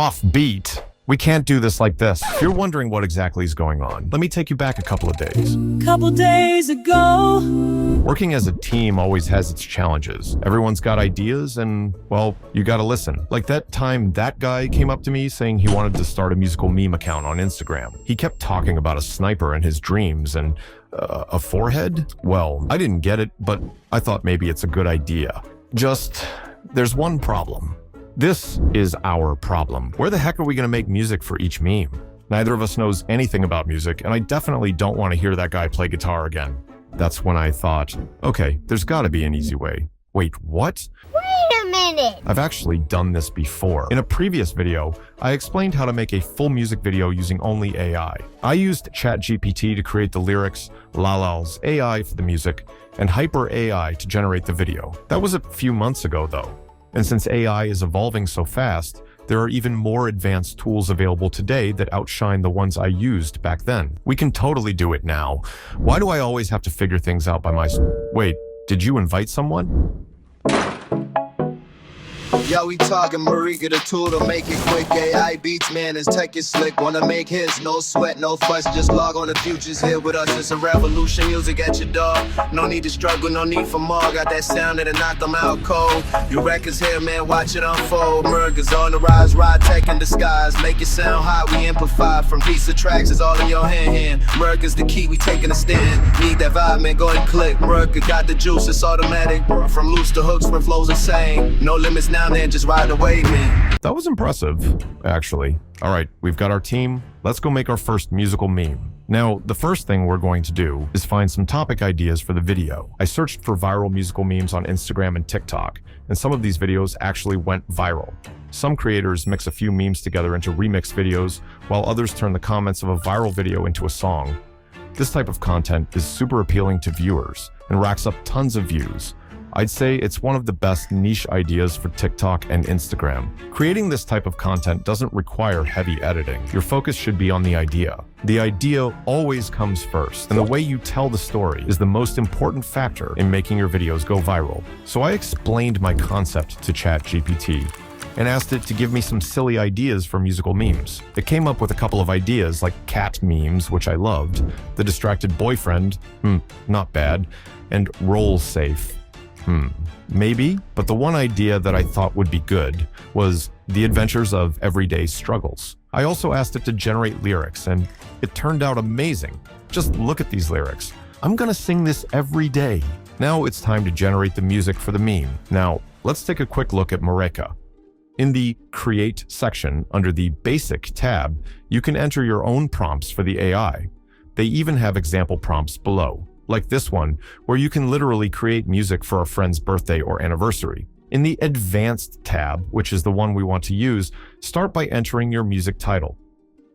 off beat. We can't do this like this. If you're wondering what exactly is going on, let me take you back a couple of days. Couple days ago. Working as a team always has its challenges. Everyone's got ideas and, well, you gotta listen. Like that time that guy came up to me saying he wanted to start a musical meme account on Instagram. He kept talking about a sniper in his dreams and a forehead? Well, I didn't get it, but I thought maybe it's a good idea. Just, there's one problem. This is our problem. Where the heck are we gonna make music for each meme? Neither of us knows anything about music, and I definitely don't want to hear that guy play guitar again. That's when I thought, okay, there's gotta be an easy way. Wait, what? Wait a minute! I've actually done this before. In a previous video, I explained how to make a full music video using only AI. I used ChatGPT to create the lyrics, ElevenLabs AI for the music, and Hyper AI to generate the video. That was a few months ago though. And since AI is evolving so fast, there are even more advanced tools available today that outshine the ones I used back then. We can totally do it now. Why do I always have to figure things out by myself? Wait, did you invite someone? Yo, we talking Mureka the tool to make it quick. AI beats, man, is tech is slick. Wanna make hits, no sweat, no fuss. Just log on, the future's here with us. It's a revolution, music at your door. No need to struggle, no need for more. Got that sound that'll knock them out cold. Your record's here, man, watch it unfold. Mureka's on the rise, ride tech in disguise. Make it sound hot, we amplify. From beats to tracks, it's all in your hand. Mureka's the key, we taking a stand. Need that vibe, man, go and click. Mureka got the juice, it's automatic. From loose to hooks, when flows insane. No limits now, man, just ride away, man. That was impressive, actually. All right, we've got our team. Let's go make our first musical meme. Now, the first thing we're going to do is find some topic ideas for the video. I searched for viral musical memes on Instagram and TikTok, and some of these videos actually went viral. Some creators mix a few memes together into remix videos, while others turn the comments of a viral video into a song. This type of content is super appealing to viewers and racks up tons of views. I'd say it's one of the best niche ideas for TikTok and Instagram. Creating this type of content doesn't require heavy editing. Your focus should be on the idea. The idea always comes first, and the way you tell the story is the most important factor in making your videos go viral. So I explained my concept to ChatGPT and asked it to give me some silly ideas for musical memes. It came up with a couple of ideas like cat memes, which I loved, the distracted boyfriend, not bad, and roll safe. Maybe, but the one idea that I thought would be good was the adventures of everyday struggles. I also asked it to generate lyrics, and it turned out amazing. Just look at these lyrics. I'm gonna sing this every day. Now it's time to generate the music for the meme. Now, let's take a quick look at Mureka. In the Create section under the Basic tab, you can enter your own prompts for the AI. They even have example prompts below, like this one, where you can literally create music for a friend's birthday or anniversary. In the Advanced tab, which is the one we want to use, start by entering your music title.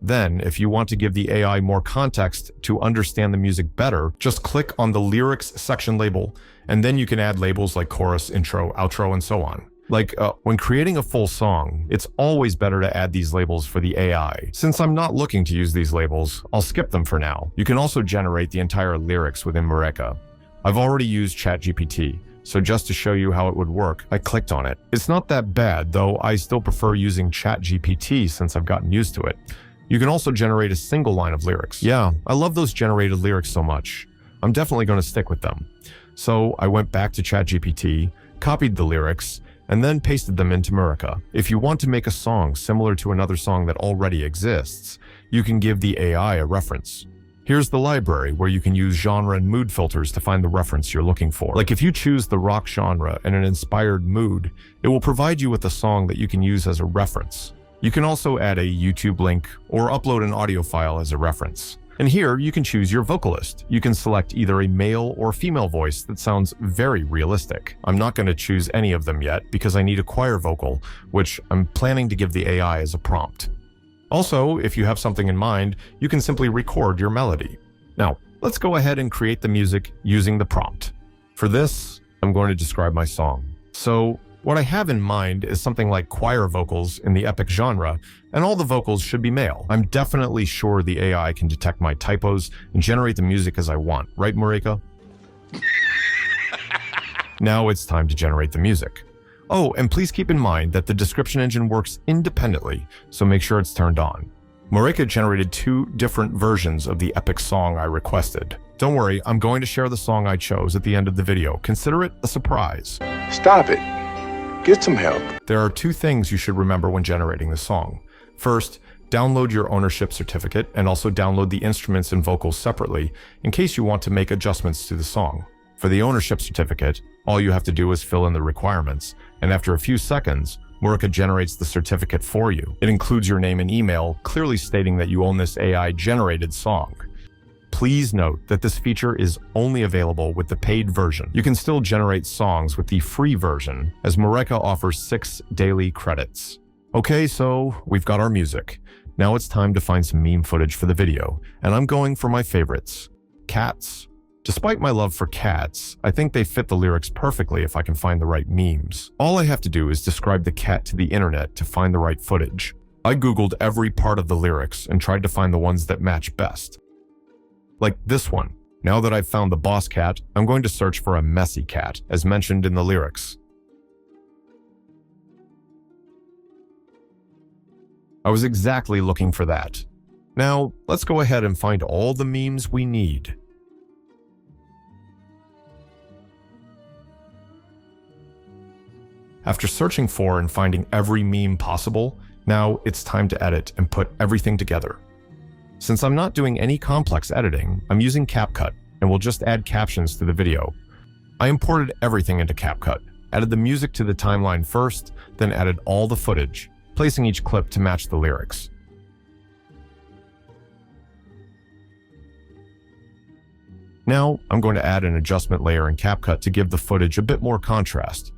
Then, if you want to give the AI more context to understand the music better, just click on the Lyrics section label, and then you can add labels like chorus, intro, outro, and so on. Like, when creating a full song, it's always better to add these labels for the AI. Since I'm not looking to use these labels, I'll skip them for now. You can also generate the entire lyrics within Mureka. I've already used ChatGPT, so just to show you how it would work, I clicked on it. It's not that bad, though I still prefer using ChatGPT since I've gotten used to it. You can also generate a single line of lyrics. Yeah, I love those generated lyrics so much. I'm definitely going to stick with them. So I went back to ChatGPT, copied the lyrics, and then pasted them into Mureka. If you want to make a song similar to another song that already exists, you can give the AI a reference. Here's the library where you can use genre and mood filters to find the reference you're looking for. Like if you choose the rock genre and an inspired mood, it will provide you with a song that you can use as a reference. You can also add a YouTube link or upload an audio file as a reference. And here you can choose your vocalist. You can select either a male or female voice that sounds very realistic. I'm not going to choose any of them yet because I need a choir vocal, which I'm planning to give the AI as a prompt. Also, if you have something in mind, you can simply record your melody. Now, let's go ahead and create the music using the prompt. For this, I'm going to describe my song. So, what I have in mind is something like choir vocals in the epic genre, and all the vocals should be male. I'm definitely sure the AI can detect my typos and generate the music as I want, right, Mureka? Now it's time to generate the music. Oh, and please keep in mind that the description engine works independently, so make sure it's turned on. Mureka generated 2 different versions of the epic song I requested. Don't worry, I'm going to share the song I chose at the end of the video. Consider it a surprise. Stop it. Get some help. There are 2 things you should remember when generating the song. First, download your ownership certificate and also download the instruments and vocals separately in case you want to make adjustments to the song. For the ownership certificate, all you have to do is fill in the requirements, and after a few seconds, Mureka generates the certificate for you. It includes your name and email, clearly stating that you own this AI-generated song. Please note that this feature is only available with the paid version. You can still generate songs with the free version, as Mureka offers 6 daily credits. Okay, so we've got our music. Now it's time to find some meme footage for the video, and I'm going for my favorites. Cats. Despite my love for cats, I think they fit the lyrics perfectly if I can find the right memes. All I have to do is describe the cat to the internet to find the right footage. I googled every part of the lyrics and tried to find the ones that match best. Like this one. Now that I've found the boss cat, I'm going to search for a messy cat, as mentioned in the lyrics. I was exactly looking for that. Now, let's go ahead and find all the memes we need. After searching for and finding every meme possible, now it's time to edit and put everything together. Since I'm not doing any complex editing, I'm using CapCut and will just add captions to the video. I imported everything into CapCut, added the music to the timeline first, then added all the footage, placing each clip to match the lyrics. Now, I'm going to add an adjustment layer in CapCut to give the footage a bit more contrast.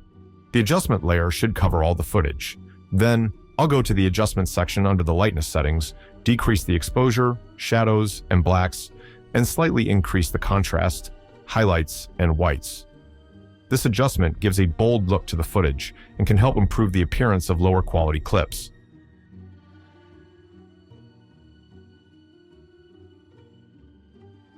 The adjustment layer should cover all the footage. Then, I'll go to the adjustment section under the lightness settings, decrease the exposure, shadows, and blacks, and slightly increase the contrast, highlights, and whites. This adjustment gives a bold look to the footage and can help improve the appearance of lower quality clips.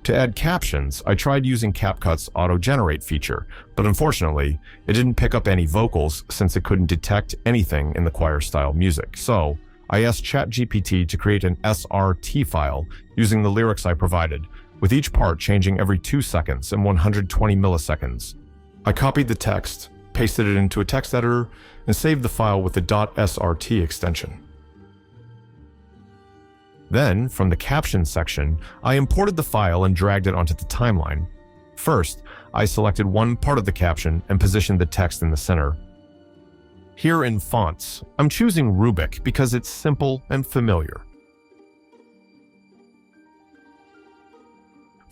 To add captions, I tried using CapCut's auto-generate feature, but unfortunately, it didn't pick up any vocals since it couldn't detect anything in the choir-style music. So, I asked ChatGPT to create an SRT file using the lyrics I provided, with each part changing every 2 seconds and 120 milliseconds. I copied the text, pasted it into a text editor, and saved the file with the .srt extension. Then, from the caption section, I imported the file and dragged it onto the timeline. First, I selected one part of the caption and positioned the text in the center. Here in fonts, I'm choosing Rubik because it's simple and familiar.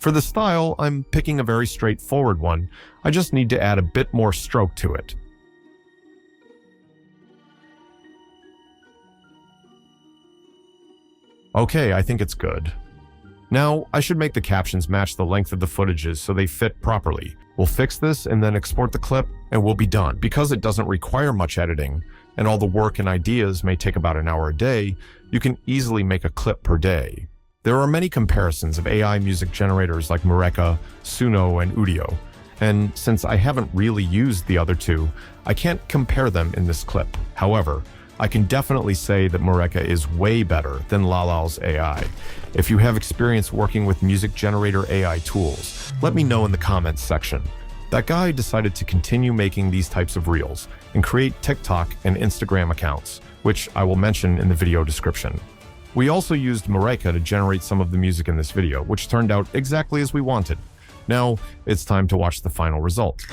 For the style, I'm picking a very straightforward one. I just need to add a bit more stroke to it. Okay, I think it's good. Now, I should make the captions match the length of the footages so they fit properly. We'll fix this and then export the clip and we'll be done. Because it doesn't require much editing, and all the work and ideas may take about an hour a day, you can easily make a clip per day. There are many comparisons of AI music generators like Mureka, Suno, and Udio, and since I haven't really used the other 2, I can't compare them in this clip. However, I can definitely say that Mureka is way better than ElevenLabs AI. If you have experience working with music generator AI tools, let me know in the comments section. That guy decided to continue making these types of reels and create TikTok and Instagram accounts, which I will mention in the video description. We also used Mureka to generate some of the music in this video, which turned out exactly as we wanted. Now, it's time to watch the final result.